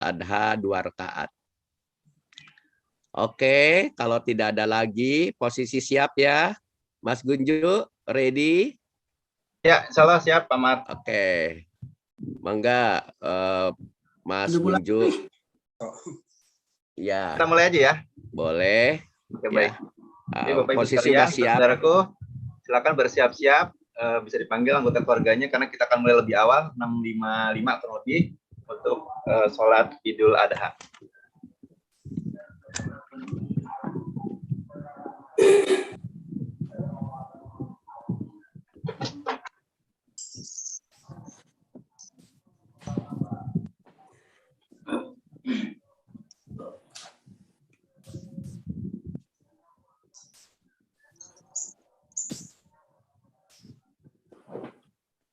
Adha 2 rakaat. Oke, kalau tidak ada lagi, posisi siap ya. Mas Gunju, ready? Ya, salah siap, Pak Mat. Oke. Mangga, Mas Gunju. Ya. Kita mulai aja ya. Boleh. Oke, Ya. baik. Jadi Bapak Ibu Posisi sekalian, sudah siap. saudaraku, silakan bersiap-siap. Bisa dipanggil anggota keluarganya karena kita akan mulai lebih awal, 6.55 kurang lebih, untuk sholat Idul Adha.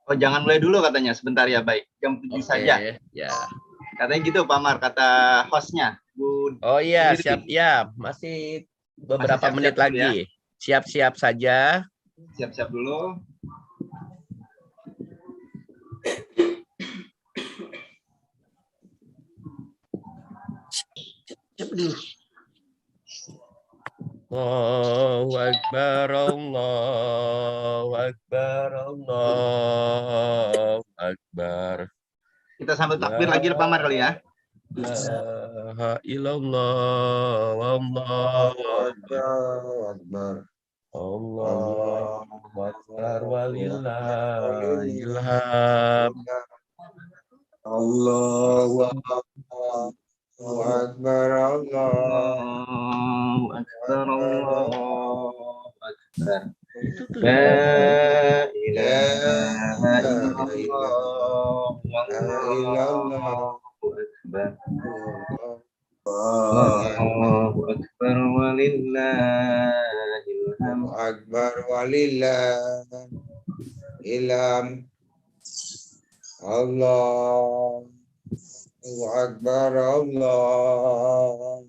Oh, jangan mulai dulu katanya, sebentar ya, baik. Jam 7 saja. Ya. Katanya gitu, Pak Mar, kata hostnya. Oh iya, siap ya. Masih beberapa menit lagi. Siap-siap saja. Siap-siap dulu. Allahu Akbar, Allahu Akbar, Allahu Akbar. Kita sambil takbir lagi Pak Mar kali ya. La ilaha illallah, Allahu Akbar. Allahu Akbar, walillahil hamd. Allahu Akbar, Allahu Akbar, Allahu Akbar. La ilaha illallah, wallahu akbar. Allahu akbar walillahil hamd. Akbar walillahil hamd. Allahu Akbar, Allahu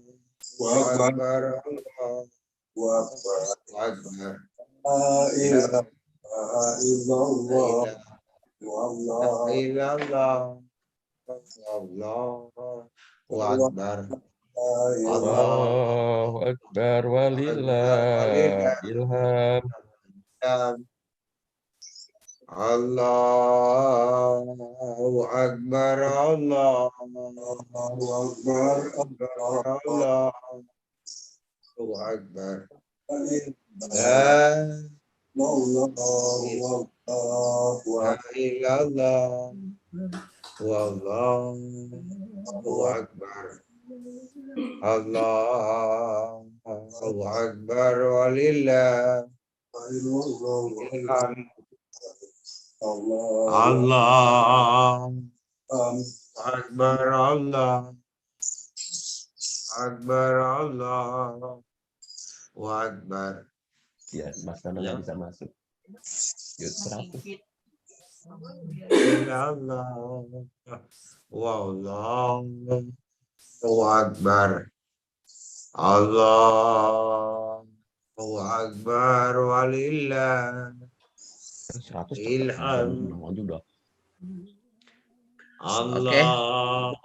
Akbar, Allahu Akbar. La ilaha illallah, wallahu illallah, Allahu Akbar. Allahu Akbar, walillahil hamd. Allahu Akbar, Allahu Akbar, Allahu Akbar. La illallah, wallahu akbar. Allahu Akbar, walillahil hamd. Allahu Akbar, Allahu Akbar, Allahu Akbar. Ya, Mas Nana nggak bisa masuk. Yuk, 100. Wallahu Akbar. Allahu Akbar, walillah. 100 ilham. Juga. Allahu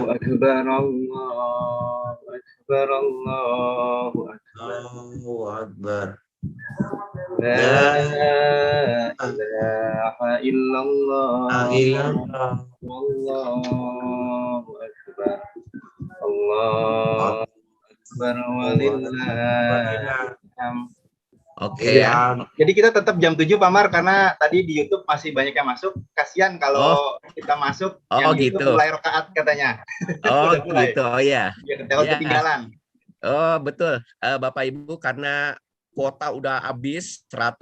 Akbar, Allahu Akbar, Allahu Akbar. Allahu Akbar. La ilaha illallah, wallahu akbar. Allahu akbar walillahil hamd. Oke. Jadi kita tetap jam 7 Pak Mar karena tadi di YouTube masih banyak yang masuk. Kasihan kalau kita masuk yang gitu. YouTube mulai rakaat katanya. Gitu. Oh ya. Biar ketinggalan. Oh, betul. Bapak Ibu, karena kuota udah habis 100,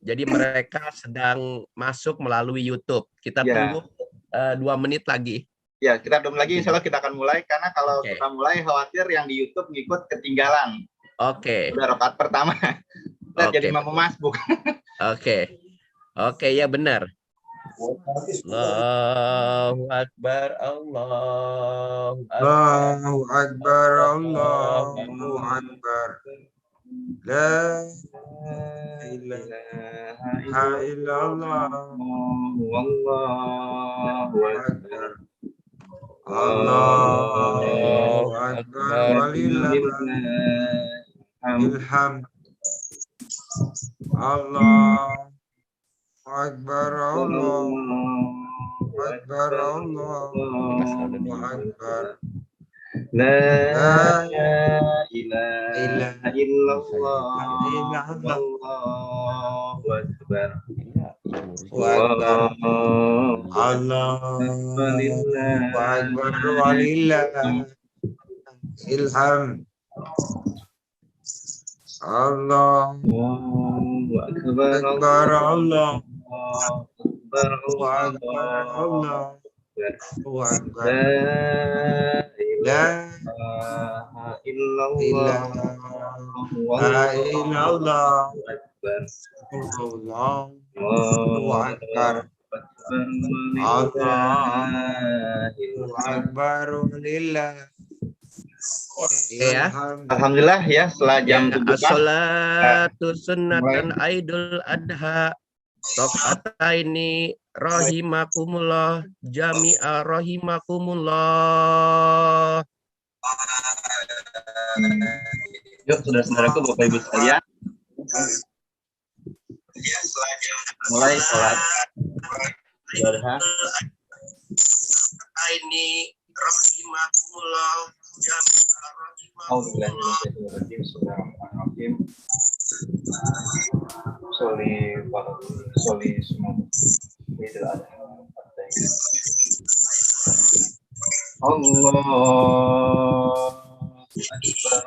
jadi mereka sedang masuk melalui YouTube. Kita tunggu 2 menit lagi. Ya, kita belum lagi. Insya Allah kita akan mulai karena kalau kita mulai khawatir yang di YouTube ngikut ketinggalan. Oke. Udah rakaat pertama. Jadi mau masbuk. Oke, ya benar. Allahu Akbar, Allahu Akbar, Allahu Akbar. La ilaha illallah, wallahu akbar. Allahu Akbar walillahil hamd. Allahu Akbar, Allahu Akbar, Allahu Akbar. La ilaha ilaha illallah, wallahu akbar. Allahu Akbar walillahil hamd. Allahu Akbar, Akbar, Allahu Akbar, Allahu Akbar. La La ilaha ilaha illallah, akbar. Allahu Akbar. Allahu Akbar walillahil Ya. hamd. Alhamdulillah ya, setelah jam Ya, 7 as-salatu sunnatan aidul adha. Rokataini rahimakumullah jami'a rahimakumullah. Yuk, saudara-saudaraku, Bapak Ibu sekalian, mulai sholat Duha. Ini rahimakumullah jami'a Bismillahirrahmanirrahim. Soli semua. Allah Akbar.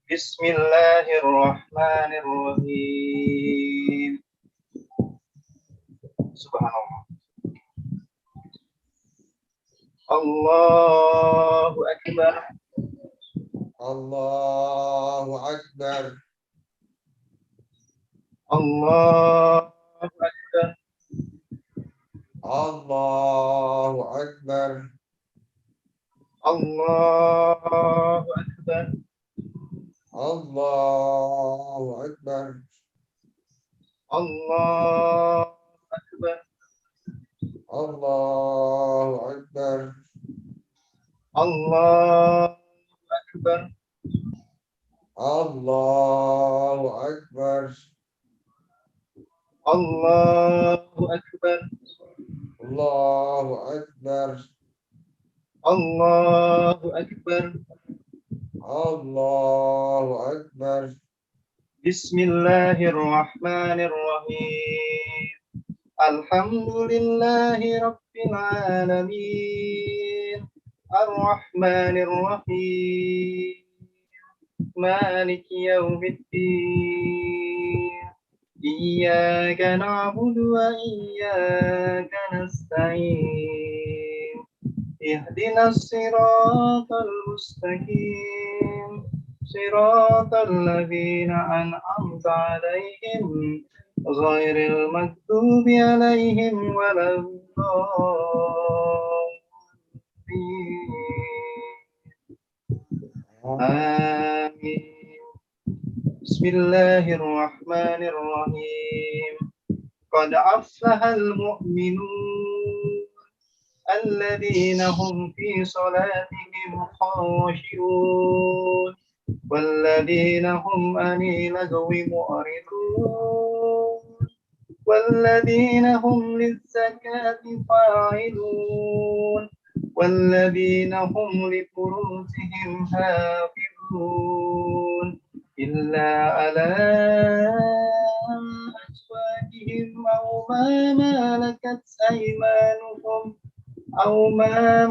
Bismillahirrahmanirrahim. Subhanallah. Allahu Akbar. Allahu Akbar. Allahu Akbar. Allahu Akbar. Allahu Akbar. Allahu Akbar. Allahu Akbar. Allahu Akbar. Allahu Akbar. Allahu Akbar. Allahu Akbar. Allahu Akbar. Allahu Akbar. Allahu Akbar. Bismillahirrahmanirrahim. Alhamdulillahi Rabbil Alamin. Ar-Rahmanir-Rahim. Maliki Yawmiddin. Iyyaka na'budu wa iyyaka nasta'in. Ihdinas siratal mustaqim. Siratal ladzina an'amta 'alaihim ghairil maghdubi 'alaihim waladdallin. Amin. Bismillahirrahmanirrahim. Qad aflahal mu'minun alladzina hum fi salatihim khashi'un walladzina hum 'anil lagwi mu'ridun walladzina hum lizzakati fa'ilun walladzina hum lifurujihim hafizun illa ala azwajihim aw ma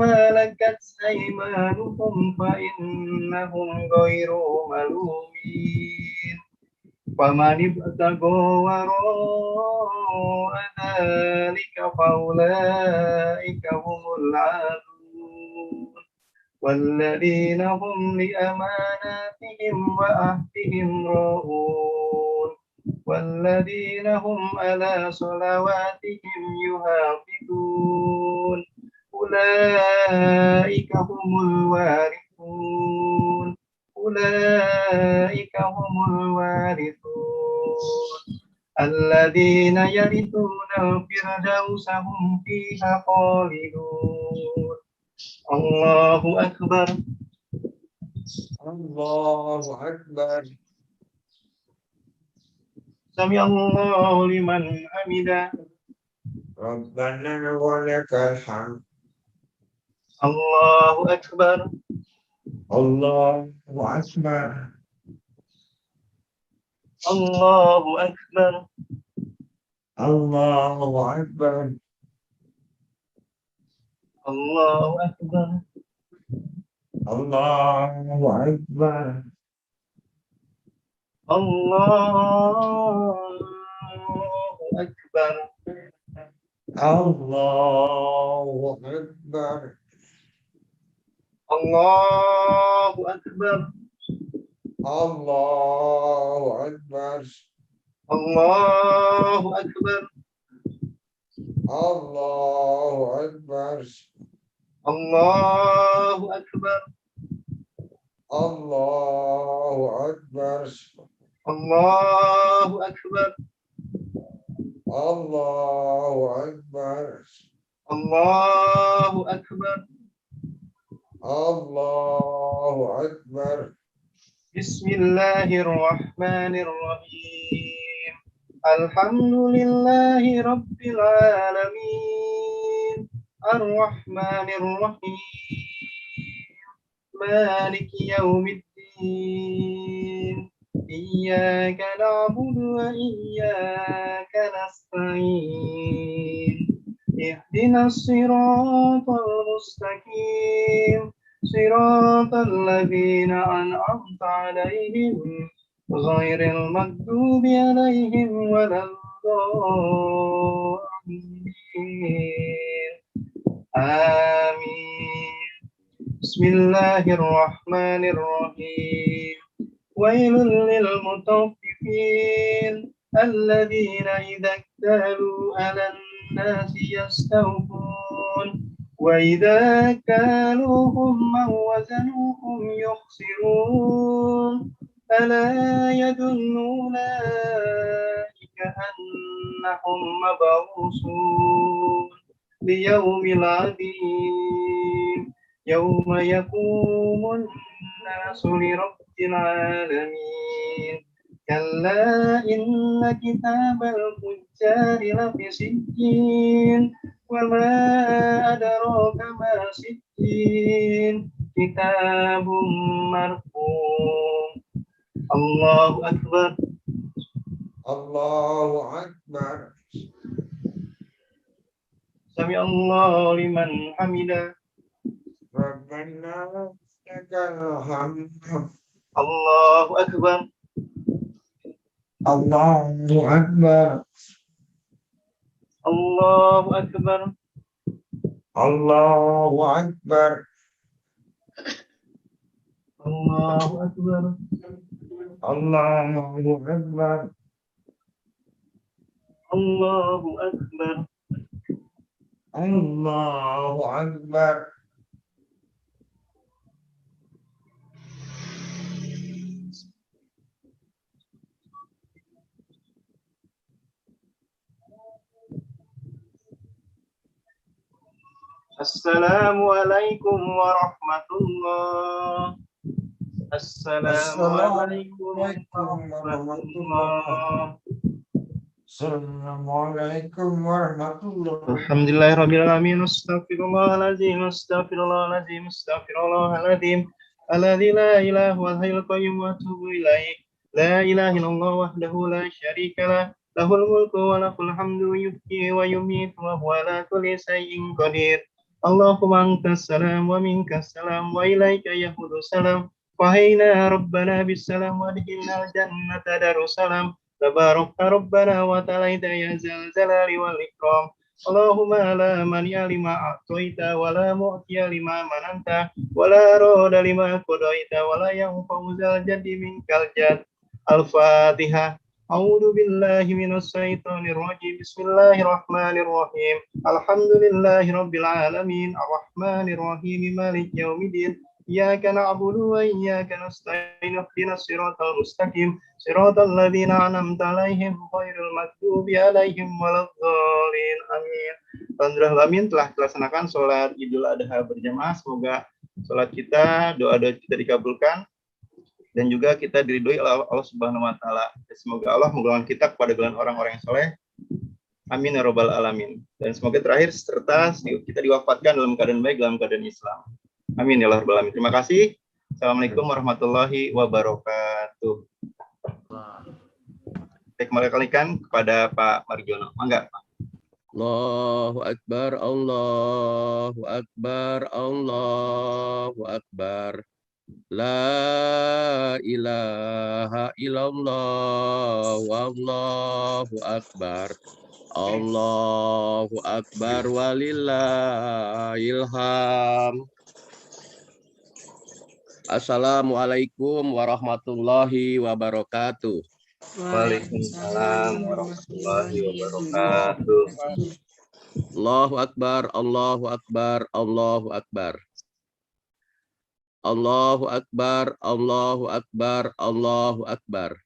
malakat aymanuhum fa innahum ghairu malumin. Faman ibtagha wara'a dzalika faulaika humul 'adun. Walladzina hum li amanatihim wa ahdihim ra'un. Walladzina hum ala salawatihim yuhafizun. Ulaika humul warithun. Ulaika humul الوارثون الذين يرثون الفردوس هم فيها خالدون الله أكبر الله أكبر سمع الله لمن حمده ربنا ولك الحمد الله أكبر الله أكبر الله أكبر الله أكبر الله أكبر الله أكبر الله أكبر الله أكبر الله أكبر الله أكبر الله أكبر الله أكبر الله أكبر الله أكبر الله أكبر الله أكبر الله أكبر الله أكبر بسم الله الرحمن الرحيم الحمد لله رب العالمين الرحمن الرحيم مالك يوم الدين إياك نعبد وإياك نستعين اهدنا الصراط المستقيم صراط الذين أنعمت عليهم غير المغضوب عليهم ولا الضالين آمين بسم الله الرحمن الرحيم ويل للمطففين الذين إذا اكتالوا على الناس يستوفون وإذا كالوهم أو وزنوهم يخسرون ألا يظن أولئك أنهم مبعوثون ليوم عظيم يوم يقوم الناس لرب العالمين كلا إن كتاب الفجار لفي سجين وما أدراك ما سجين كتاب مرقوم الله أكبر الله أكبر سمع الله لمن حمده ربنا لك الحمد الله أكبر الله أكبر الله أكبر الله أكبر الله أكبر الله أكبر الله أكبر الله أكبر السلام عليكم ورحمة الله السلام عليكم ورحمة الله السلام عليكم ورحمة الله الحمد لله رب العالمين استغفر الله العظيم استغفر الله العظيم استغفر الله العظيم الذي لا إله إلا هو الحي القيوم وأتوب إليه لا إله إلا الله وحده لا شريك له له الملك وله الحمد يحيي ويميت وهو على كل شيء قدير اللهم أنت السلام ومنك السلام وإليك يعود السلام وحينا ربنا بالسلام وادخلنا الجنة دار السلام تبارك ربنا وتعالى يا ذا الجلال والإكرام اللهم لا مانع لما أعطيت ولا معطي لما مننت ولا راد لما قضيت ولا ينفع ذا الجد منك الجد الفاتحة أعوذ بالله من الشيطان الرجيم بسم الله الرحمن الرحيم الحمد لله رب العالمين الرحمن الرحيم مالك يوم الدين إياك نعبد وإياك نستعين اهدنا الصراط المستقيم صراط الذين أنعمت عليهم غير المغضوب عليهم ولا الضالين amin. Alhamdulillah telah dilaksanakan sholat Idul Adha berjamaah. Semoga sholat kita, doa-doa kita dikabulkan dan juga kita diridhoi oleh Allah Subhanahu wa taala. Semoga Allah menggolongkan kita kepada golongan orang-orang yang soleh. Amin ya robbal alamin. Dan semoga terakhir serta kita diwafatkan dalam keadaan baik, dalam keadaan Islam. Amin ya robbal alamin. Terima kasih. Assalamualaikum warahmatullahi wabarakatuh. Saya kembalikan kepada Pak Marjono. Mangga, Pak. Allahu Akbar, Allahu Akbar, Allahu Akbar. La ilaha illallah, wallahu akbar. Allahu akbar walillahil hamd. Assalamualaikum warahmatullahi wabarakatuh. Waalaikumsalam warahmatullahi wabarakatuh. Allahu akbar, Allahu akbar, Allahu akbar. Allahu akbar, Allahu akbar, Allahu akbar.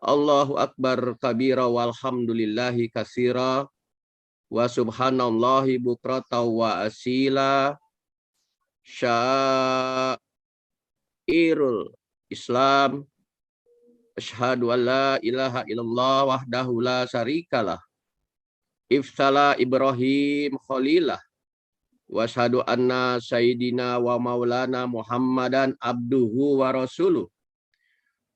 Allahu akbar kabira walhamdulillahi katsira wa subhanallahi bukrata wa asila. Syairul Islam. Asyhadu an la ilaha illallah wahdahu la syarikalah. Ifsala Ibrahim khalilah. Wasyhadu anna sayyidina wa maulana Muhammadan abduhu wa rasuluh.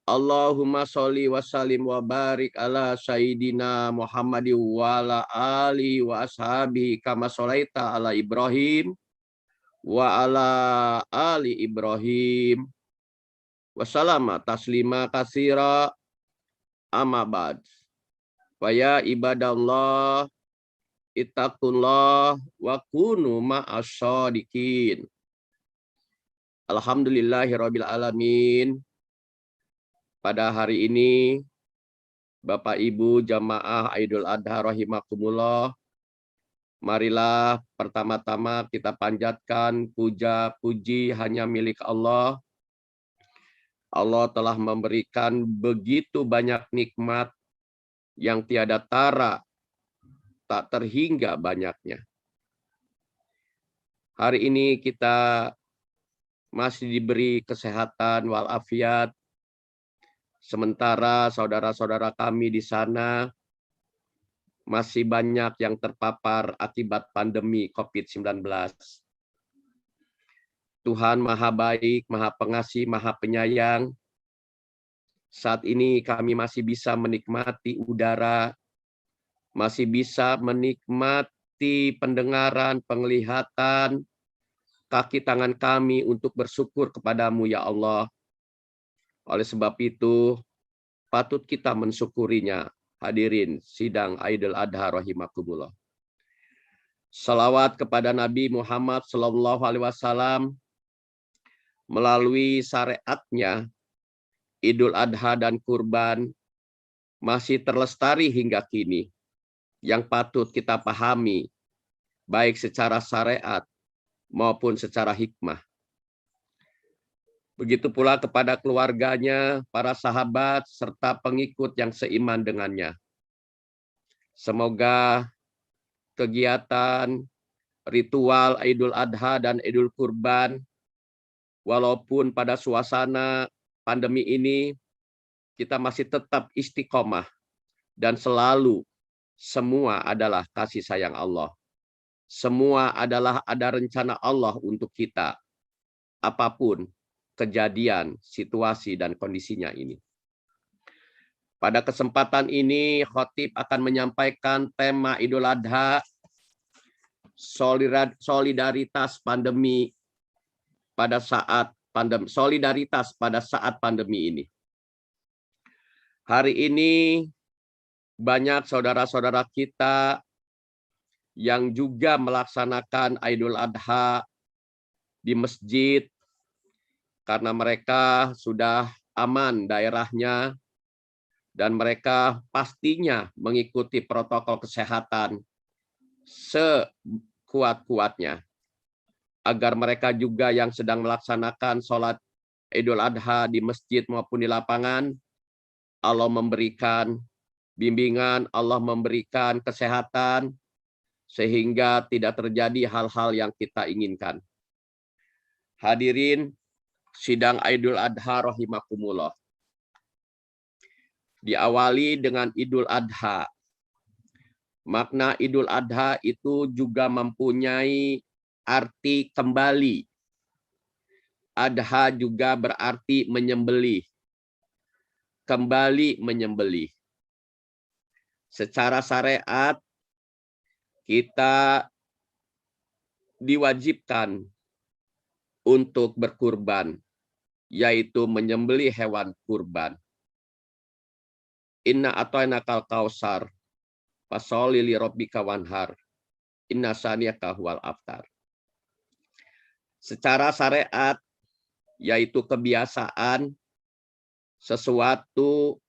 Allahumma sholli wa sallim wa barik ala sayyidina Muhammadin wa ala alihi wa ashabihi kama sholaita ala Ibrahim wa ala ali Ibrahim wa salama taslima katsira amma ba'd. Wa ya ibadallah ittaqullah wa kunu ma'asyadiqin. Alhamdulillahirabbil alamin. Pada hari ini Bapak Ibu jamaah Idul Adha rahimakumullah, marilah pertama-tama kita panjatkan puja puji hanya milik Allah. Allah telah memberikan begitu banyak nikmat yang tiada tara, tak terhingga banyaknya. Hari ini kita masih diberi kesehatan walafiat, sementara saudara-saudara kami di sana masih banyak yang terpapar akibat pandemi COVID-19. Tuhan Maha Baik, Maha Pengasih, Maha Penyayang. Saat ini kami masih bisa menikmati udara, masih bisa menikmati pendengaran, penglihatan, kaki tangan kami untuk bersyukur kepadamu ya Allah. Oleh sebab itu, patut kita mensyukurinya. Hadirin sidang Idul Adha rahimakumullah. Salawat kepada Nabi Muhammad SAW melalui syariatnya, Idul Adha dan kurban masih terlestari hingga kini, yang patut kita pahami, baik secara syariat maupun secara hikmah. Begitu pula kepada keluarganya, para sahabat, serta pengikut yang seiman dengannya. Semoga kegiatan ritual Idul Adha dan Idul Kurban, walaupun pada suasana pandemi ini, kita masih tetap istiqomah dan selalu semua adalah kasih sayang Allah. Semua adalah ada rencana Allah untuk kita. Apapun kejadian, situasi, dan kondisinya ini. Pada kesempatan ini, khotib akan menyampaikan tema Idul Adha, solidaritas pandemi pada saat pandemi, solidaritas pada saat pandemi ini. Hari ini banyak saudara-saudara kita yang juga melaksanakan Idul Adha di masjid karena mereka sudah aman daerahnya dan mereka pastinya mengikuti protokol kesehatan sekuat-kuatnya agar mereka juga yang sedang melaksanakan sholat Idul Adha di masjid maupun di lapangan, Allah memberikan bimbingan, Allah memberikan kesehatan, sehingga tidak terjadi hal-hal yang kita inginkan. Hadirin sidang Idul Adha rahimakumullah. Diawali dengan Idul Adha. Makna Idul Adha itu juga mempunyai arti kembali. Adha juga berarti menyembelih. Kembali menyembelih. Secara syariat kita diwajibkan untuk berkurban, yaitu menyembelih hewan kurban. Inna a'tainakal kausar, fasholli li rabbika wanhar, inna saniyaka huwal abtar. Secara syariat, yaitu kebiasaan, sesuatu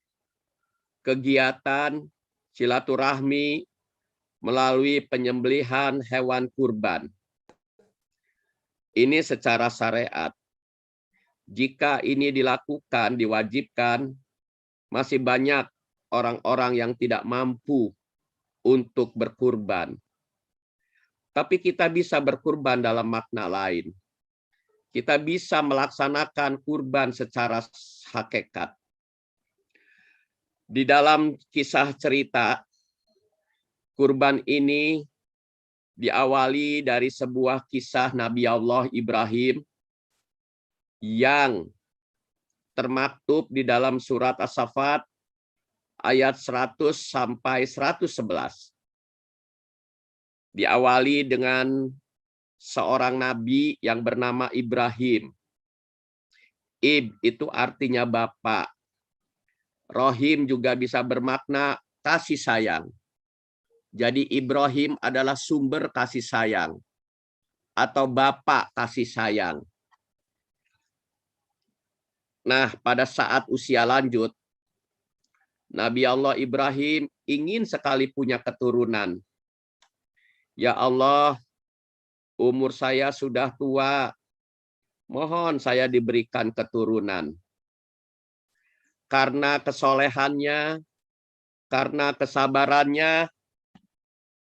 kegiatan silaturahmi melalui penyembelihan hewan kurban. Ini secara syariat. Jika ini dilakukan, diwajibkan, masih banyak orang-orang yang tidak mampu untuk berkurban. Tapi kita bisa berkurban dalam makna lain. Kita bisa melaksanakan kurban secara hakikat. Di dalam kisah cerita, kurban ini diawali dari sebuah kisah Nabi Allah Ibrahim yang termaktub di dalam surat As-Saffat ayat 100 sampai 111. Diawali dengan seorang nabi yang bernama Ibrahim. Itu artinya bapak. Rohim juga bisa bermakna kasih sayang. Jadi Ibrahim adalah sumber kasih sayang atau bapak kasih sayang. Nah, pada saat usia lanjut, Nabi Allah Ibrahim ingin sekali punya keturunan. Ya Allah, umur saya sudah tua, mohon saya diberikan keturunan. Karena kesolehannya, karena kesabarannya,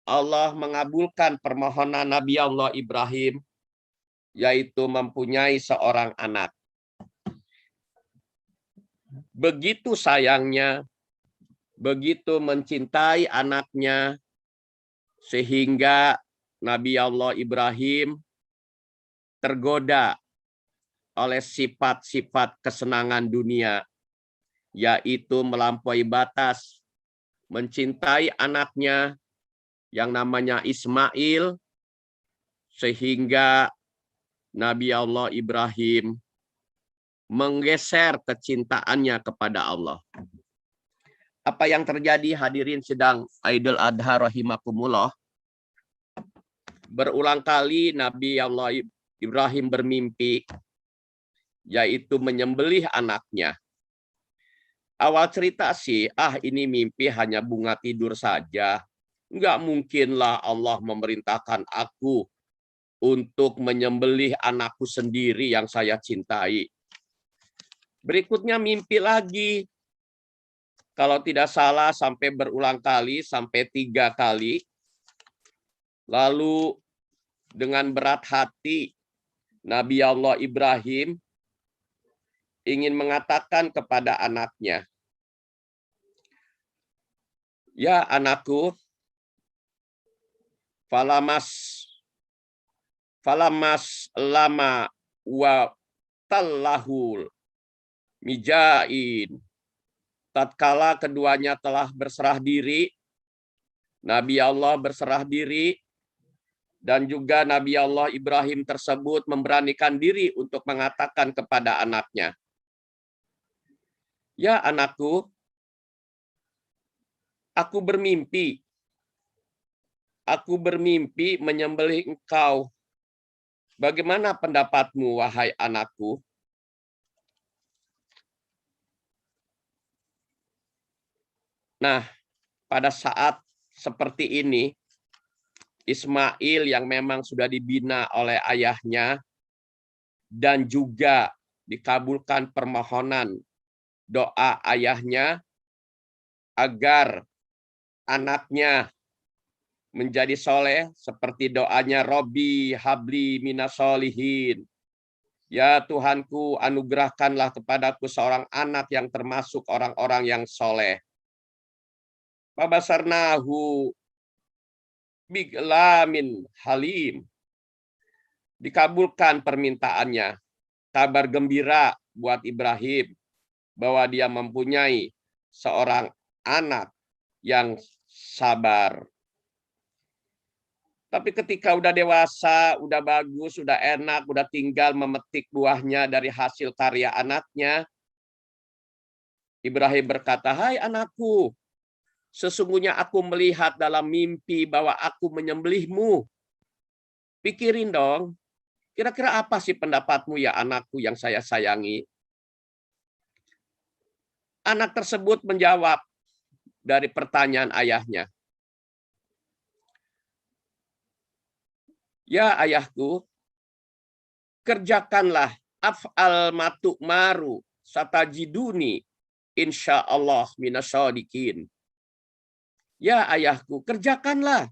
Allah mengabulkan permohonan Nabi Allah Ibrahim, yaitu mempunyai seorang anak. Begitu sayangnya, begitu mencintai anaknya, sehingga Nabi Allah Ibrahim tergoda oleh sifat-sifat kesenangan dunia, yaitu melampaui batas, mencintai anaknya yang namanya Ismail, sehingga Nabi Allah Ibrahim menggeser kecintaannya kepada Allah. Apa yang terjadi hadirin sidang Idul Adha rahimakumullah? Berulang kali Nabi Allah Ibrahim bermimpi, yaitu menyembelih anaknya. Awal cerita sih, ini mimpi hanya bunga tidur saja. Enggak mungkinlah Allah memerintahkan aku untuk menyembelih anakku sendiri yang saya cintai. Berikutnya mimpi lagi. Kalau tidak salah sampai berulang kali, sampai 3 kali. Lalu dengan berat hati, Nabi Allah Ibrahim ingin mengatakan kepada anaknya, ya anakku, falamas lama wa tallahul mijain. Tatkala keduanya telah berserah diri, Nabi Allah berserah diri, dan juga Nabi Allah Ibrahim tersebut memberanikan diri untuk mengatakan kepada anaknya, ya anakku, aku bermimpi menyembelih engkau. Bagaimana pendapatmu, wahai anakku? Nah, pada saat seperti ini, Ismail yang memang sudah dibina oleh ayahnya, dan juga dikabulkan permohonan doa ayahnya agar anaknya menjadi soleh seperti doanya Robbi habli minasolihin. Ya Tuhanku, anugerahkanlah kepadaku seorang anak yang termasuk orang-orang yang soleh. Babasarnahu biglamin halim. Dikabulkan permintaannya. Kabar gembira buat Ibrahim bahwa dia mempunyai seorang anak yang sabar. Tapi ketika udah dewasa, udah bagus, udah enak, udah tinggal memetik buahnya dari hasil karya anaknya, Ibrahim berkata, "Hai anakku, sesungguhnya aku melihat dalam mimpi bahwa aku menyembelihmu. Pikirin dong, kira-kira apa sih pendapatmu ya anakku yang saya sayangi?" Anak tersebut menjawab dari pertanyaan ayahnya. "Ya ayahku, kerjakanlah af'al matuk maru satajiduni insyaallah minasyadiqin." Ya ayahku, kerjakanlah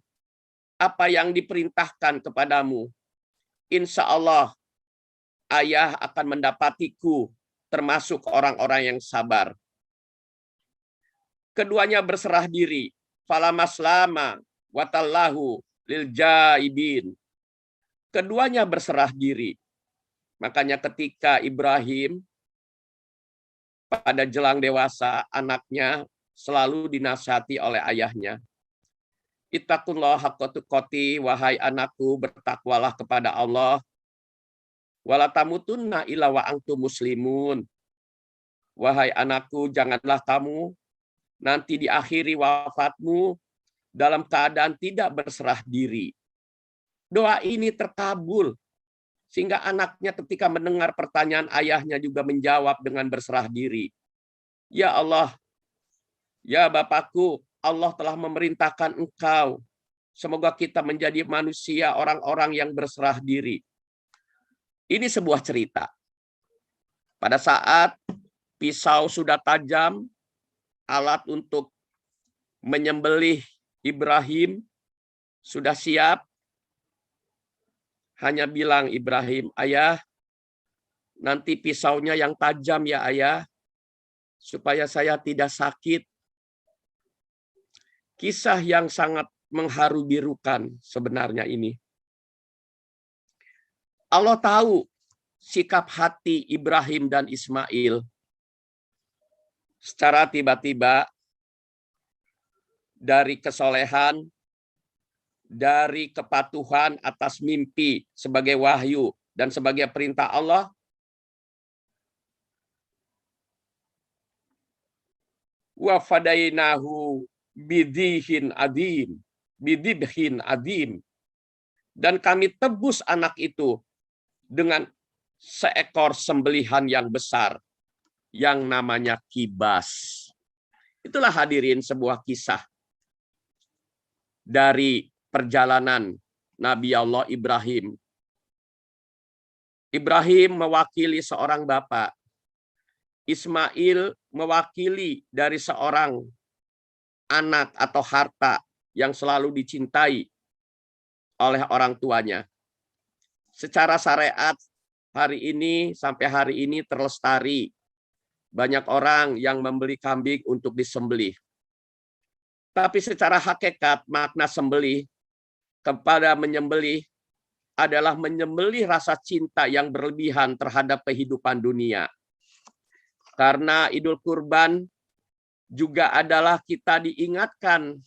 apa yang diperintahkan kepadamu. Insya Allah ayah akan mendapatiku termasuk orang-orang yang sabar. Keduanya berserah diri. Falamaslama watallahu lil jaibin. Keduanya berserah diri. Makanya ketika Ibrahim pada jelang dewasa, anaknya selalu dinasihati oleh ayahnya. Ittaqullah haqqa tuqati, wahai anakku, bertakwalah kepada Allah. Wala tamutunna illa wa antum muslimun. Wahai anakku, janganlah kamu nanti diakhiri wafatmu dalam keadaan tidak berserah diri. Doa ini terkabul. Sehingga anaknya ketika mendengar pertanyaan ayahnya juga menjawab dengan berserah diri. Ya Allah, ya Bapakku, Allah telah memerintahkan engkau. Semoga kita menjadi manusia, orang-orang yang berserah diri. Ini sebuah cerita. Pada saat pisau sudah tajam, alat untuk menyembelih Ibrahim sudah siap. Hanya bilang Ibrahim, "Ayah, nanti pisaunya yang tajam ya ayah, supaya saya tidak sakit." Kisah yang sangat mengharu birukan sebenarnya ini. Allah tahu sikap hati Ibrahim dan Ismail. Secara tiba-tiba dari kesolehan, dari kepatuhan atas mimpi sebagai wahyu dan sebagai perintah Allah, wa fadainahu bidibhin adim, dan kami tebus anak itu dengan seekor sembelihan yang besar yang namanya kibas. Itulah hadirin sebuah kisah dari perjalanan Nabi Allah Ibrahim. Ibrahim mewakili seorang bapak. Ismail mewakili dari seorang anak atau harta yang selalu dicintai oleh orang tuanya. Secara syariat hari ini sampai hari ini terlestari. Banyak orang yang membeli kambing untuk disembelih. Tapi secara hakikat makna sembelih kepada menyembelih adalah menyembelih rasa cinta yang berlebihan terhadap kehidupan dunia. Karena Idul Kurban juga adalah kita diingatkan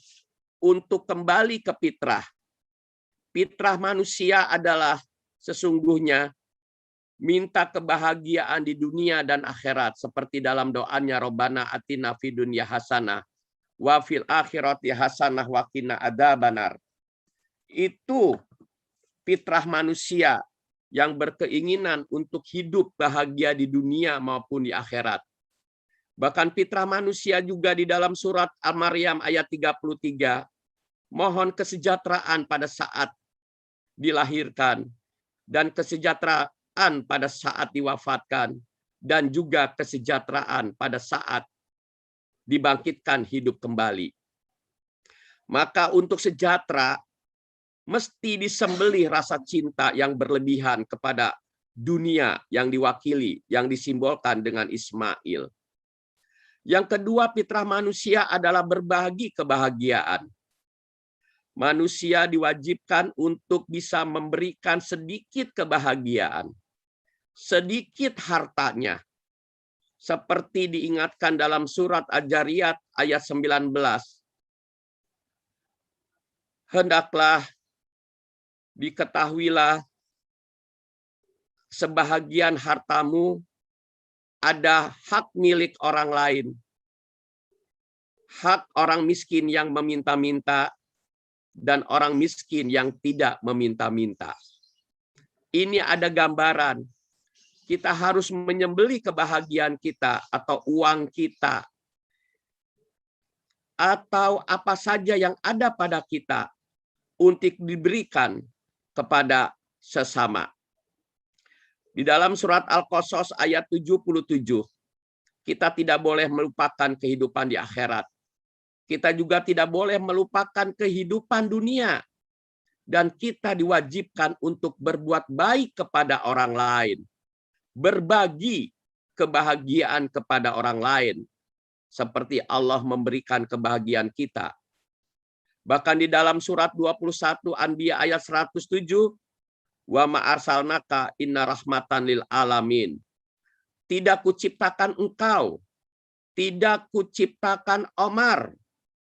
untuk kembali ke fitrah. Fitrah manusia adalah sesungguhnya minta kebahagiaan di dunia dan akhirat, seperti dalam doanya Robbana atina fid dunya hasanah wa fil akhirati hasanah wa qina adzabannar. Itu fitrah manusia yang berkeinginan untuk hidup bahagia di dunia maupun di akhirat. Bahkan fitrah manusia juga di dalam surat Al-Maryam ayat 33 Mohon kesejahteraan pada saat dilahirkan, dan kesejahteraan pada saat diwafatkan, dan juga kesejahteraan pada saat dibangkitkan hidup kembali. Maka untuk sejahtera, mesti disembelih rasa cinta yang berlebihan kepada dunia yang diwakili, yang disimbolkan dengan Ismail. Yang kedua, fitrah manusia adalah berbagi kebahagiaan. Manusia diwajibkan untuk bisa memberikan sedikit kebahagiaan, sedikit hartanya. Seperti diingatkan dalam surat Al-Jariyat ayat 19. Hendaklah diketahuilah sebahagian hartamu ada hak milik orang lain. Hak orang miskin yang meminta-minta dan orang miskin yang tidak meminta-minta. Ini ada gambaran. Kita harus menyembelih kebahagiaan kita atau uang kita atau apa saja yang ada pada kita untuk diberikan kepada sesama. Di dalam surat Al-Qasas ayat 77, kita tidak boleh melupakan kehidupan di akhirat. Kita juga tidak boleh melupakan kehidupan dunia. Dan kita diwajibkan untuk berbuat baik kepada orang lain. Berbagi kebahagiaan kepada orang lain. Seperti Allah memberikan kebahagiaan kita. Bahkan di dalam surat 21 Anbiya ayat 107, wa ma arsalnaka inna rahmatan lil alamin. Tidak kuciptakan engkau, tidak kuciptakan Omar,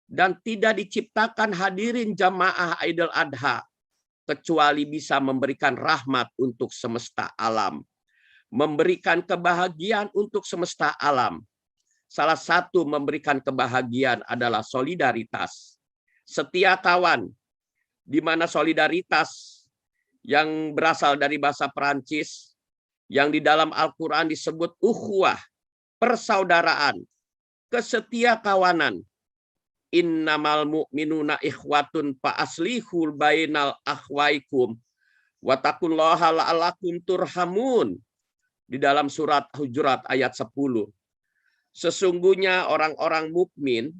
dan tidak diciptakan hadirin jamaah Idul Adha, kecuali bisa memberikan rahmat untuk semesta alam. Memberikan kebahagiaan untuk semesta alam. Salah satu memberikan kebahagiaan adalah solidaritas. Setia kawan, di mana solidaritas yang berasal dari bahasa Perancis, yang di dalam Al-Quran disebut ukhuwah, persaudaraan, kesetia kawanan. Innamal mu'minuna ikhwatun fa aslihul bainal akhwaikum wa taqullaha la'allakum turhamun. Di dalam surat Hujurat ayat 10. Sesungguhnya orang-orang mukmin,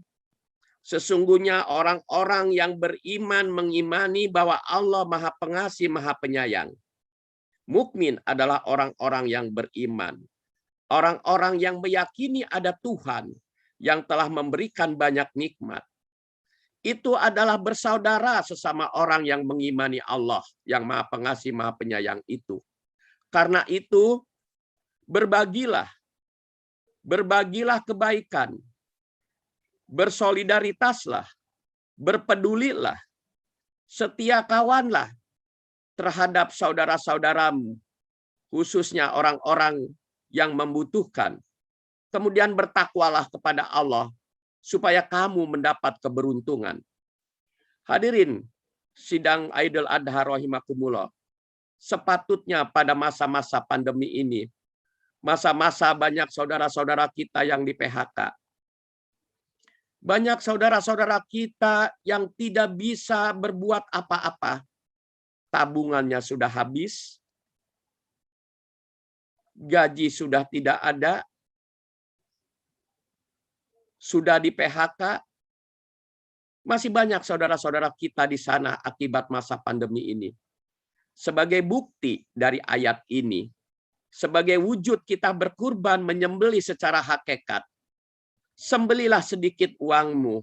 sesungguhnya orang-orang yang beriman mengimani bahwa Allah Maha Pengasih, Maha Penyayang. Mukmin adalah orang-orang yang beriman. Orang-orang yang meyakini ada Tuhan yang telah memberikan banyak nikmat. Itu adalah bersaudara sesama orang yang mengimani Allah yang Maha Pengasih, Maha Penyayang itu. Karena itu, berbagilah kebaikan, bersolidaritaslah, berpedulilah, setia kawanlah terhadap saudara-saudaramu, khususnya orang-orang yang membutuhkan. Kemudian bertakwalah kepada Allah, supaya kamu mendapat keberuntungan. Hadirin sidang Idul Adha rahimakumullah, sepatutnya pada masa-masa pandemi ini, masa-masa banyak saudara-saudara kita yang di PHK, banyak saudara-saudara kita yang tidak bisa berbuat apa-apa, tabungannya sudah habis, gaji sudah tidak ada, sudah di PHK, masih banyak saudara-saudara kita di sana akibat masa pandemi ini. Sebagai bukti dari ayat ini, sebagai wujud kita berkurban menyembelih secara hakikat, sembelilah sedikit uangmu.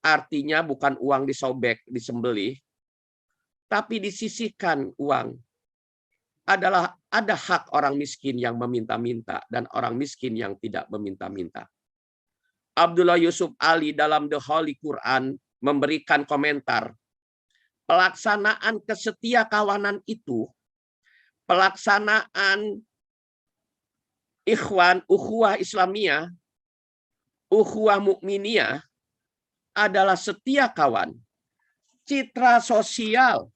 Artinya bukan uang disobek, disembelih, tapi disisihkan uang. Adalah ada hak orang miskin yang meminta-minta dan orang miskin yang tidak meminta-minta. Abdullah Yusuf Ali dalam The Holy Quran memberikan komentar, pelaksanaan kesetia kawanan itu, pelaksanaan ikhwan, ukhuwah Islamiyah, ukhuwah mukminiyah adalah setia kawan, citra sosial,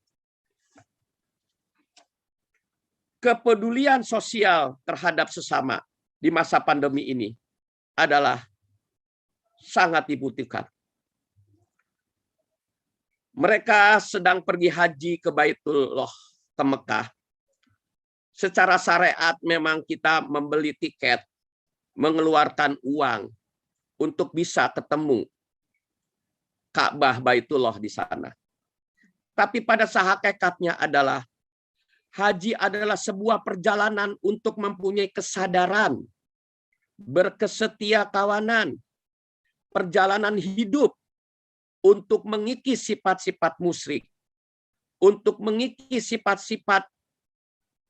kepedulian sosial terhadap sesama di masa pandemi ini adalah sangat dibutuhkan. Mereka sedang pergi haji ke Baitullah, ke Mekah. Secara syariat memang kita membeli tiket, mengeluarkan uang untuk bisa ketemu Ka'bah Baitullah di sana. Tapi pada hakikatnya adalah haji adalah sebuah perjalanan untuk mempunyai kesadaran, berkesetia kawanan, perjalanan hidup untuk mengikis sifat-sifat musyrik, untuk mengikis sifat-sifat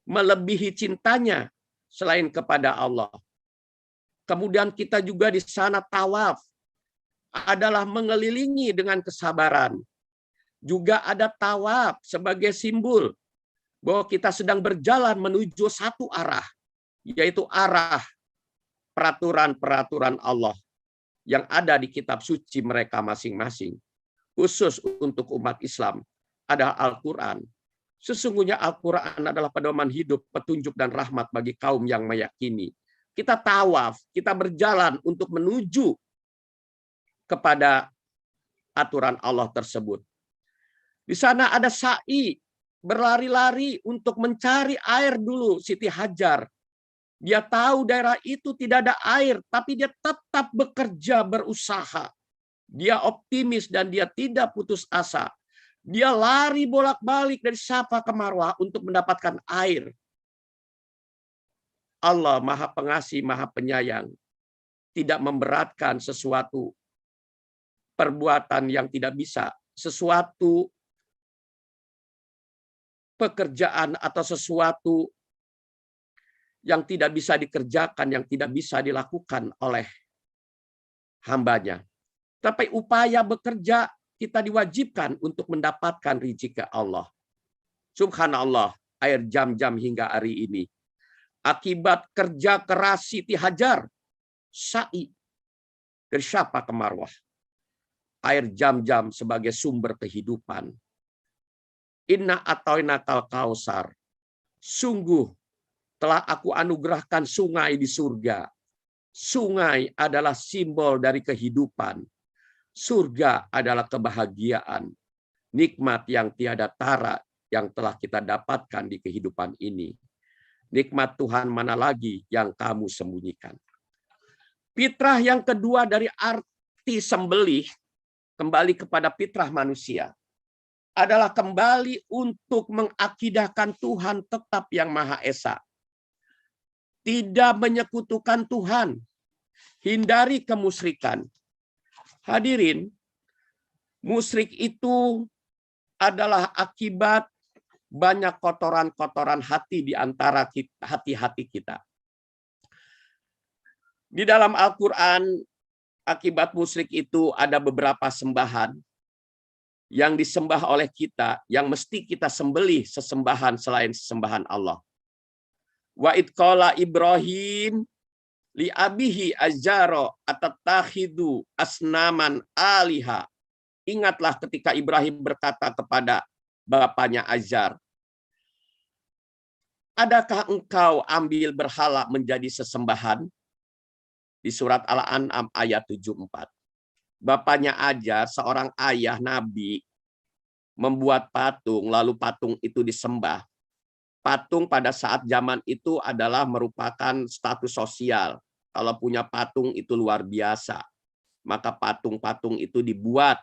melebihi cintanya selain kepada Allah. Kemudian kita juga di sana tawaf adalah mengelilingi dengan kesabaran. Juga ada tawaf sebagai simbol bahwa kita sedang berjalan menuju satu arah, yaitu arah peraturan-peraturan Allah yang ada di kitab suci mereka masing-masing. Khusus untuk umat Islam ada Al-Quran. Sesungguhnya Al-Quran adalah pedoman hidup, petunjuk dan rahmat bagi kaum yang meyakini. Kita tawaf, kita berjalan untuk menuju kepada aturan Allah tersebut. Di sana ada sa'i, berlari-lari untuk mencari air dulu Siti Hajar. Dia tahu daerah itu tidak ada air, tapi dia tetap bekerja, berusaha. Dia optimis dan dia tidak putus asa. Dia lari bolak-balik dari Safa ke Marwah untuk mendapatkan air. Allah Maha Pengasih, Maha Penyayang. Tidak memberatkan sesuatu perbuatan yang tidak bisa, sesuatu pekerjaan atau sesuatu yang tidak bisa dikerjakan, yang tidak bisa dilakukan oleh hambanya. Tapi upaya bekerja kita diwajibkan untuk mendapatkan rezeki Allah. Subhanallah, air Jam-Jam hingga hari ini. Akibat kerja keras Siti Hajar, sa'i dari Safa ke Marwah. Air Jam-Jam sebagai sumber kehidupan. Inna atoinakal kausar. Sungguh telah aku anugerahkan sungai di surga. Sungai adalah simbol dari kehidupan. Surga adalah kebahagiaan. Nikmat yang tiada tara yang telah kita dapatkan di kehidupan ini. Nikmat Tuhan mana lagi yang kamu sembunyikan. Fitrah yang kedua dari arti sembelih, kembali kepada fitrah manusia, adalah kembali untuk mengakidahkan Tuhan tetap yang Maha Esa. Tidak menyekutukan Tuhan. Hindari kemusyrikan. Hadirin, musyrik itu adalah akibat banyak kotoran-kotoran hati di antara hati-hati kita. Di dalam Al-Quran, akibat musyrik itu ada beberapa sembahan yang disembah oleh kita, yang mesti kita sembelih sesembahan selain sesembahan Allah. Wa idqala Ibrahim li abihi azaro atatakhidu asnaman aliha. Ingatlah ketika Ibrahim berkata kepada bapaknya Azar, adakah engkau ambil berhala menjadi sesembahan? Di surat Al-An'am ayat 74. Bapaknya Azar, seorang ayah Nabi, membuat patung, lalu patung itu disembah. Patung pada saat zaman itu adalah merupakan status sosial. Kalau punya patung itu luar biasa. Maka patung-patung itu dibuat,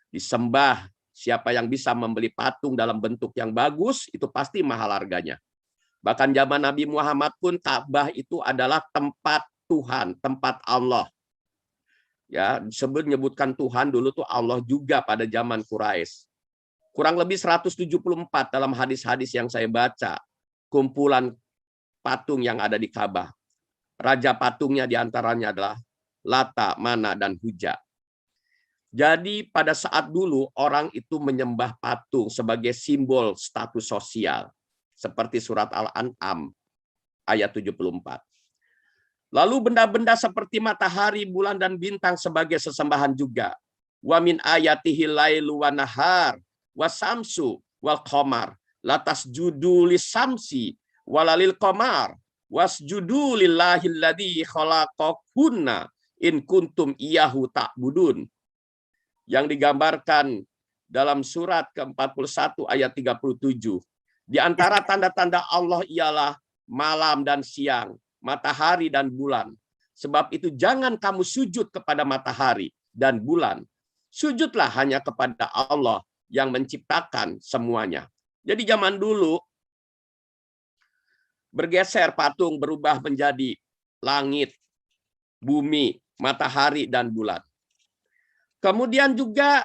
disembah. Siapa yang bisa membeli patung dalam bentuk yang bagus, itu pasti mahal harganya. Bahkan zaman Nabi Muhammad pun Ka'bah itu adalah tempat Tuhan, tempat Allah. Ya, menyebutkan Tuhan dulu tuh Allah juga pada zaman Quraisy. Kurang lebih 174 dalam hadis-hadis yang saya baca, kumpulan patung yang ada di Ka'bah. Raja patungnya diantaranya adalah Lata, Mana, dan Huja. Jadi pada saat dulu orang itu menyembah patung sebagai simbol status sosial. Seperti surat Al-An'am ayat 74. Lalu benda-benda seperti matahari, bulan, dan bintang sebagai sesembahan juga. Wa min ayatihi lailu wa nahar wa samsu wal qamar latas judulis samsi walalil qamar wasjudu lillahi alladzi khalaqakunna in kuntum iyyahu ta'budun. Yang digambarkan dalam surat ke-41 ayat 37. Di antara tanda-tanda Allah ialah malam dan siang, matahari dan bulan. Sebab itu jangan kamu sujud kepada matahari dan bulan. Sujudlah hanya kepada Allah yang menciptakan semuanya. Jadi zaman dulu bergeser patung berubah menjadi langit, bumi, matahari, dan bulan. Kemudian juga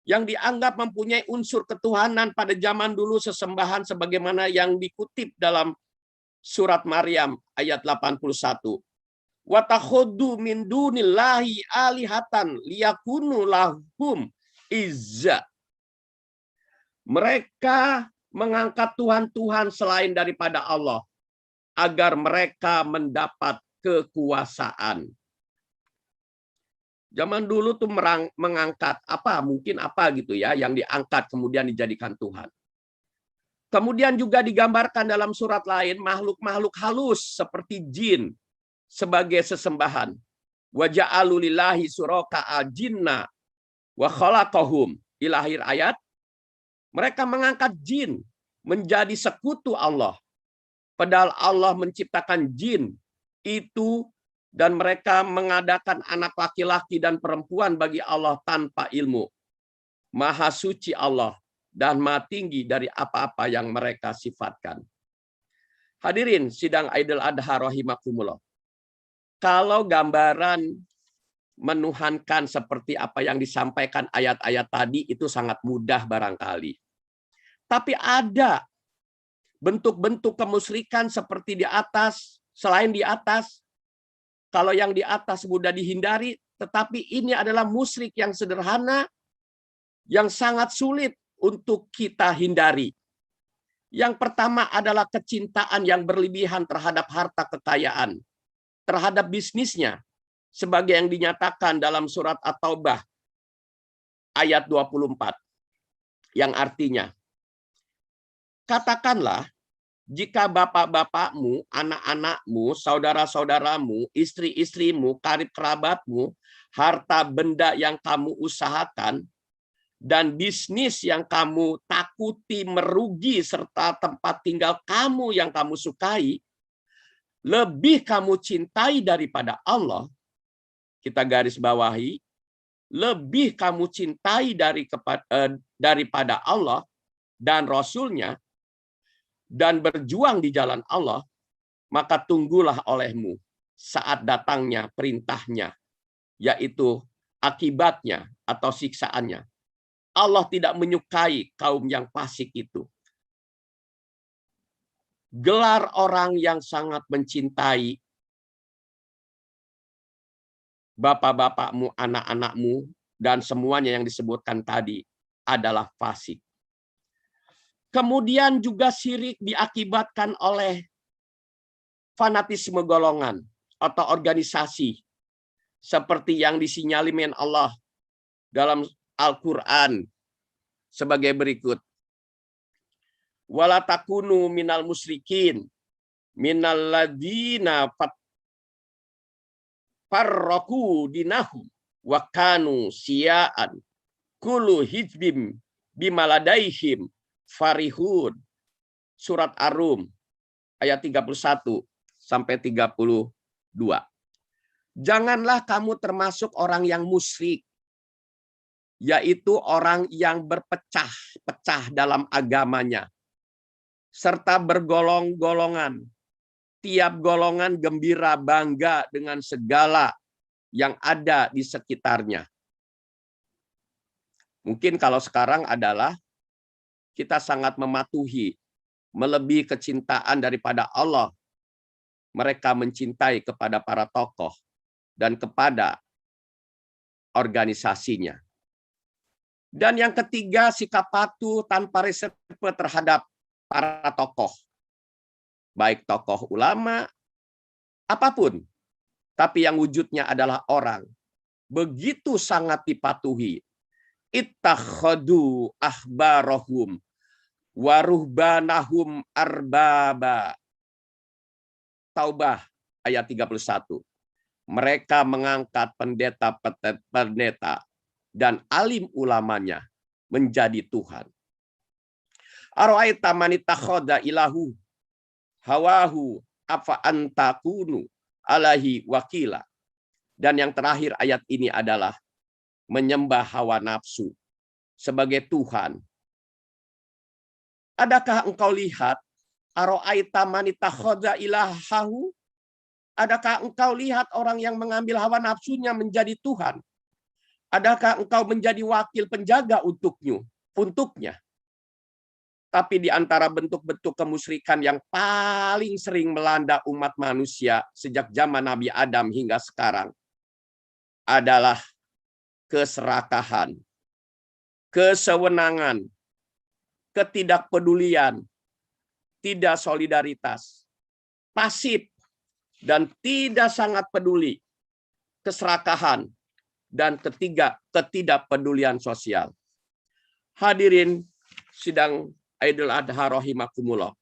yang dianggap mempunyai unsur ketuhanan pada zaman dulu sesembahan sebagaimana yang dikutip dalam surat Maryam ayat 81. Wa takhuddu min dunillahi alihatan liyakunu lahum izza. Mereka mengangkat Tuhan-Tuhan selain daripada Allah agar mereka mendapat kekuasaan. Zaman dulu tuh mengangkat mungkin apa gitu ya yang diangkat kemudian dijadikan Tuhan. Kemudian juga digambarkan dalam surat lain makhluk-makhluk halus seperti jin sebagai sesembahan. Wa ja'alu lillahi suraka'a jinna wa khalaqahum. Ila akhir ayat. Mereka mengangkat jin menjadi sekutu Allah. Padahal Allah menciptakan jin itu dan mereka mengadakan anak laki-laki dan perempuan bagi Allah tanpa ilmu. Maha suci Allah dan maha tinggi dari apa-apa yang mereka sifatkan. Hadirin sidang Idul Adha rahimakumullah. Kalau gambaran menuhankan seperti apa yang disampaikan ayat-ayat tadi itu sangat mudah barangkali. Tapi ada bentuk-bentuk kemusyrikan seperti di atas, selain di atas. Kalau yang di atas mudah dihindari, tetapi ini adalah musyrik yang sederhana, yang sangat sulit untuk kita hindari. Yang pertama adalah kecintaan yang berlebihan terhadap harta kekayaan, terhadap bisnisnya, sebagai yang dinyatakan dalam surat At-Taubah ayat 24, yang artinya, katakanlah, jika bapak-bapakmu, anak-anakmu, saudara-saudaramu, istri-istrimu, karib kerabatmu, harta benda yang kamu usahakan, dan bisnis yang kamu takuti merugi, serta tempat tinggal kamu yang kamu sukai, lebih kamu cintai daripada Allah, kita garis bawahi, lebih kamu cintai daripada Allah dan Rasul-Nya, dan berjuang di jalan Allah, maka tunggulah olehmu saat datangnya perintahnya, yaitu akibatnya atau siksaannya. Allah tidak menyukai kaum yang fasik itu. Gelar orang yang sangat mencintai bapak-bapakmu, anak-anakmu, dan semuanya yang disebutkan tadi adalah fasik. Kemudian juga syirik diakibatkan oleh fanatisme golongan atau organisasi seperti yang disinyalir Allah dalam Al-Quran sebagai berikut. Wala takunu minal musyrikin minal ladina farraqu dinahum wa kanu siya'an kullu hizbim bimaladaihim farihun. Surat Ar-Rum ayat 31 sampai 32. Janganlah kamu termasuk orang yang musyrik, yaitu orang yang berpecah-pecah dalam agamanya, serta bergolong-golongan. Tiap golongan gembira bangga dengan segala yang ada di sekitarnya. Mungkin kalau sekarang adalah kita sangat mematuhi, melebihi kecintaan daripada Allah. Mereka mencintai kepada para tokoh dan kepada organisasinya. Dan yang ketiga, sikap patuh tanpa reserve terhadap para tokoh. Baik tokoh ulama, apapun. Tapi yang wujudnya adalah orang. Begitu sangat dipatuhi. Ittakhadu ahbarahum waruhbanahum arbaba. Taubah ayat 31. Mereka mengangkat pendeta-pendeta dan alim ulamanya menjadi Tuhan. Ara'aita man ittakhadha ilahu hawahu afa antakunu alaihi wakila. Dan yang terakhir ayat ini adalah menyembah hawa nafsu sebagai Tuhan. Adakah engkau lihat ara'aita man ittakhadha ilahahu? Adakah engkau lihat orang yang mengambil hawa nafsunya menjadi Tuhan? Adakah engkau menjadi wakil penjaga untuknya? Tapi di antara bentuk-bentuk kemusyrikan yang paling sering melanda umat manusia sejak zaman Nabi Adam hingga sekarang adalah keserakahan, kesewenangan, ketidakpedulian, tidak solidaritas, pasif, dan tidak sangat peduli, keserakahan, dan ketiga, ketidakpedulian sosial. Hadirin sidang Idul Adha rahimakumullah.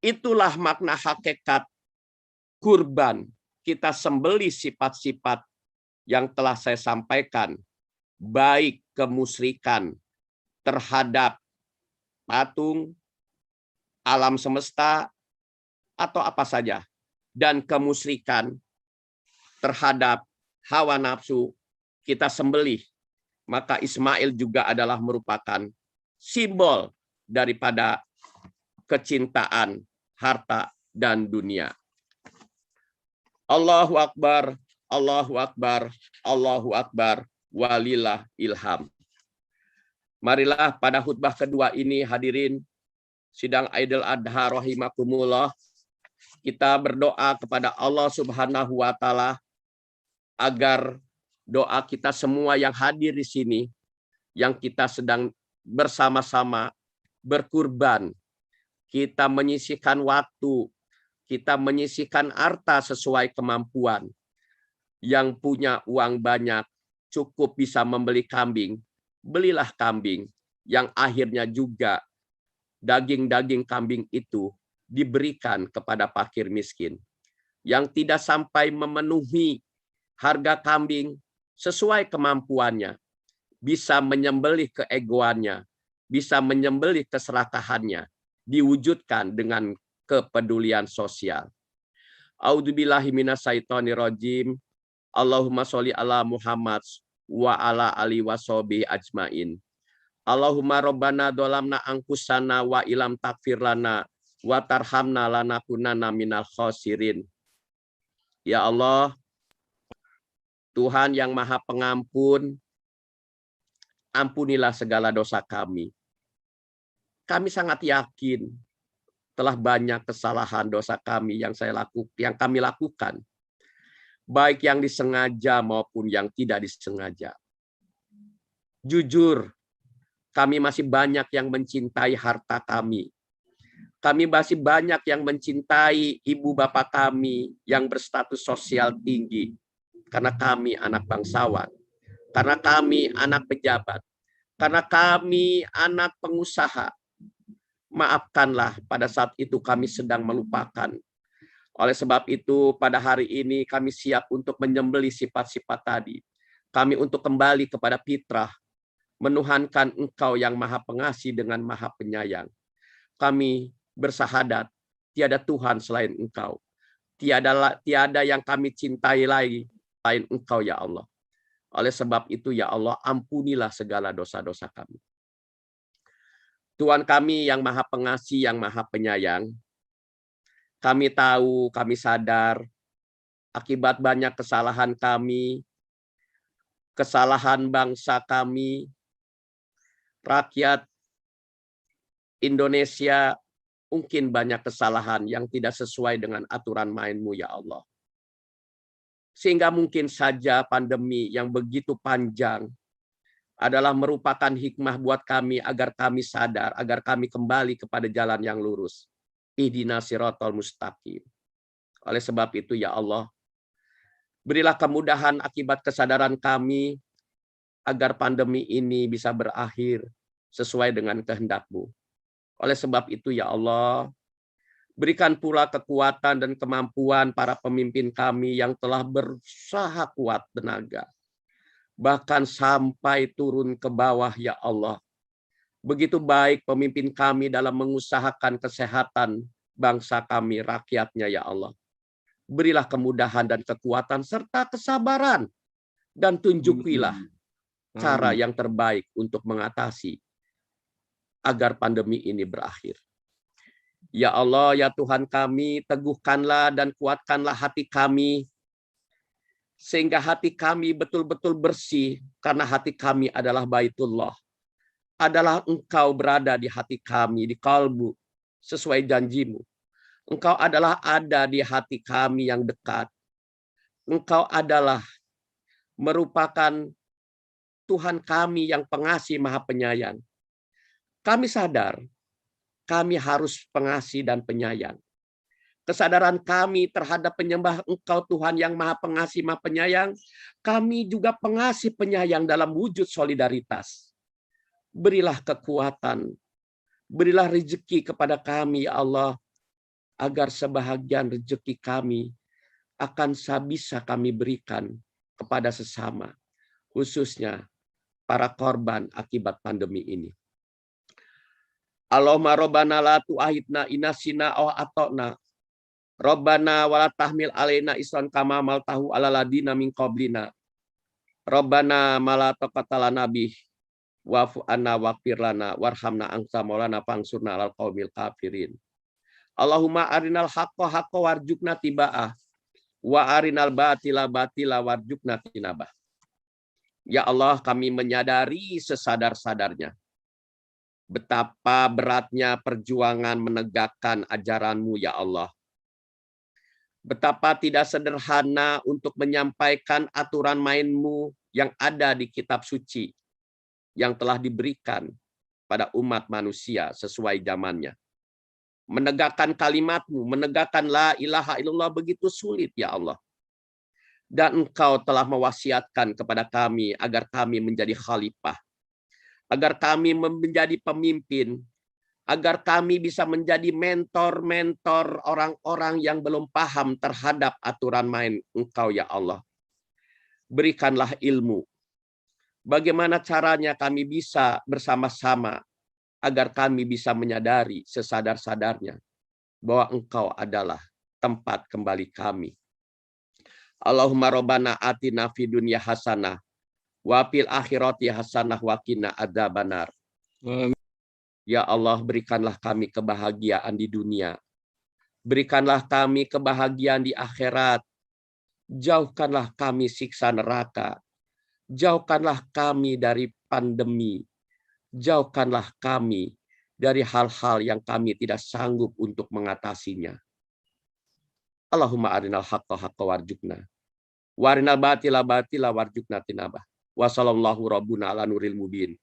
Itulah makna hakikat kurban. Kita sembelih sifat-sifat yang telah saya sampaikan, baik kemusyrikan terhadap patung, alam semesta, atau apa saja, dan kemusyrikan terhadap hawa nafsu kita sembelih, maka Ismail juga adalah merupakan simbol daripada kecintaan harta dan dunia. Allahu Akbar, Allahu Akbar, Allahu Akbar, walillah ilham. Marilah pada khutbah kedua ini hadirin sidang Idul Adha rahimakumullah, kita berdoa kepada Allah Subhanahu wa taala agar doa kita semua yang hadir di sini, yang kita sedang bersama-sama berkurban, kita menyisihkan waktu, kita menyisihkan harta sesuai kemampuan. Yang punya uang banyak, cukup bisa membeli kambing, belilah kambing, yang akhirnya juga daging-daging kambing itu diberikan kepada fakir miskin. Yang tidak sampai memenuhi harga kambing sesuai kemampuannya, bisa menyembelih keegoannya, bisa menyembelih keserakahannya, diwujudkan dengan kepedulian sosial. A'udzubillahi minasyaitonirrajim. Allahumma sholli ala Muhammad wa ala ali washabihi ajmain. Allahumma rabbana dolamna angkusana wa ilam takfir lana wa tarhamna lanakunana minal khosirin. Ya Allah, Tuhan yang Maha Pengampun, ampunilah segala dosa kami. Kami sangat yakin telah banyak kesalahan dosa kami yang kami lakukan, baik yang disengaja maupun yang tidak disengaja. Jujur, kami masih banyak yang mencintai harta kami. Kami masih banyak yang mencintai ibu bapak kami yang berstatus sosial tinggi. Karena kami anak bangsawan. Karena kami anak pejabat. Karena kami anak pengusaha. Maafkanlah pada saat itu kami sedang melupakan. Oleh sebab itu pada hari ini kami siap untuk menyembelih sifat-sifat tadi. Kami untuk kembali kepada fitrah. Menuhankan Engkau yang Maha Pengasih dengan Maha Penyayang. Kami bersahadat, tiada Tuhan selain Engkau. Tiada yang kami cintai lagi selain Engkau ya Allah. Oleh sebab itu ya Allah, ampunilah segala dosa-dosa kami. Tuhan kami yang Maha Pengasih, yang Maha Penyayang, kami tahu, kami sadar, akibat banyak kesalahan kami, kesalahan bangsa kami, rakyat Indonesia, mungkin banyak kesalahan yang tidak sesuai dengan aturan main-Mu ya Allah. Sehingga mungkin saja pandemi yang begitu panjang adalah merupakan hikmah buat kami agar kami sadar, agar kami kembali kepada jalan yang lurus. Ihdinas siratal mustaqim. Oleh sebab itu ya Allah, berilah kemudahan akibat kesadaran kami agar pandemi ini bisa berakhir sesuai dengan kehendak-Mu. Oleh sebab itu ya Allah, berikan pula kekuatan dan kemampuan para pemimpin kami yang telah berusaha kuat tenaga bahkan sampai turun ke bawah ya Allah. Begitu baik pemimpin kami dalam mengusahakan kesehatan bangsa kami, rakyatnya ya Allah. Berilah kemudahan dan kekuatan serta kesabaran dan tunjukilah cara yang terbaik untuk mengatasi agar pandemi ini berakhir. Ya Allah, ya Tuhan kami, teguhkanlah dan kuatkanlah hati kami sehingga hati kami betul-betul bersih, karena hati kami adalah Baitullah. Adalah Engkau berada di hati kami, di kalbu, sesuai janjimu. Engkau adalah ada di hati kami yang dekat. Engkau adalah merupakan Tuhan kami yang pengasih maha penyayang. Kami sadar, kami harus pengasih dan penyayang. Kesadaran kami terhadap penyembah Engkau Tuhan yang maha pengasih, maha penyayang, kami juga pengasih penyayang dalam wujud solidaritas. Berilah kekuatan, berilah rezeki kepada kami ya Allah, agar sebahagian rezeki kami akan bisa kami berikan kepada sesama, khususnya para korban akibat pandemi ini. Allahumma rabbana la tu'ahidna inasina aw ata'na. Rabbana wala tahmil alaina isran kama maltahu ala ladina min qablina. Rabbana mala taqata lana bih wa'fu anna waghfir lana warhamna anta maulana fansurna alal qaumil kafirin. Allahumma arinal haqqa haqqa warjukna tiba'ah wa arinal batila batila warjukna tinabah. Ya Allah, kami menyadari sesadar-sadarnya betapa beratnya perjuangan menegakkan ajaran-Mu ya Allah. Betapa tidak sederhana untuk menyampaikan aturan main-Mu yang ada di kitab suci yang telah diberikan pada umat manusia sesuai zamannya. Menegakkan kalimat-Mu, menegakkan la ilaha illallah begitu sulit ya Allah. Dan Engkau telah mewasiatkan kepada kami agar kami menjadi khalifah, agar kami menjadi pemimpin, agar kami bisa menjadi mentor-mentor orang-orang yang belum paham terhadap aturan main Engkau ya Allah. Berikanlah ilmu. Bagaimana caranya kami bisa bersama-sama agar kami bisa menyadari sesadar-sadarnya bahwa Engkau adalah tempat kembali kami. Allahumma rabbana atina fid dunya hasanah wa fil akhirati hasanah wa qina adzabannar. Ya Allah, berikanlah kami kebahagiaan di dunia. Berikanlah kami kebahagiaan di akhirat. Jauhkanlah kami siksa neraka. Jauhkanlah kami dari pandemi. Jauhkanlah kami dari hal-hal yang kami tidak sanggup untuk mengatasinya. Allahumma arinal haqqa haqqa warjukna. Warinal batila batila warjukna tinabah. Wa sallallahu rabbuna ala nuril mubin.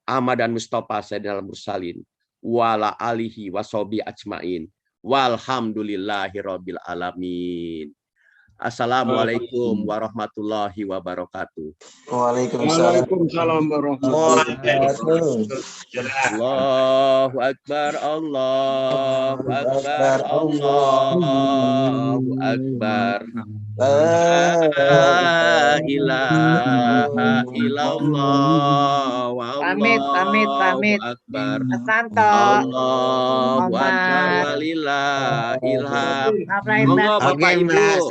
Ahmad dan Mustafa Sayyidina Mursalin. Wala alihi wasobi ajmain. Walhamdulillahi rabbil alamin. Assalamualaikum warahmatullahi wabarakatuh. Waalaikumsalam warahmatullahi wabarakatuh. Allahu Akbar, Allahu Akbar, Allahu Akbar. La ilaha illallah wa Allahu Akbar. Allahu Akbar walillahil hamd. Monggo Bapak Ibu.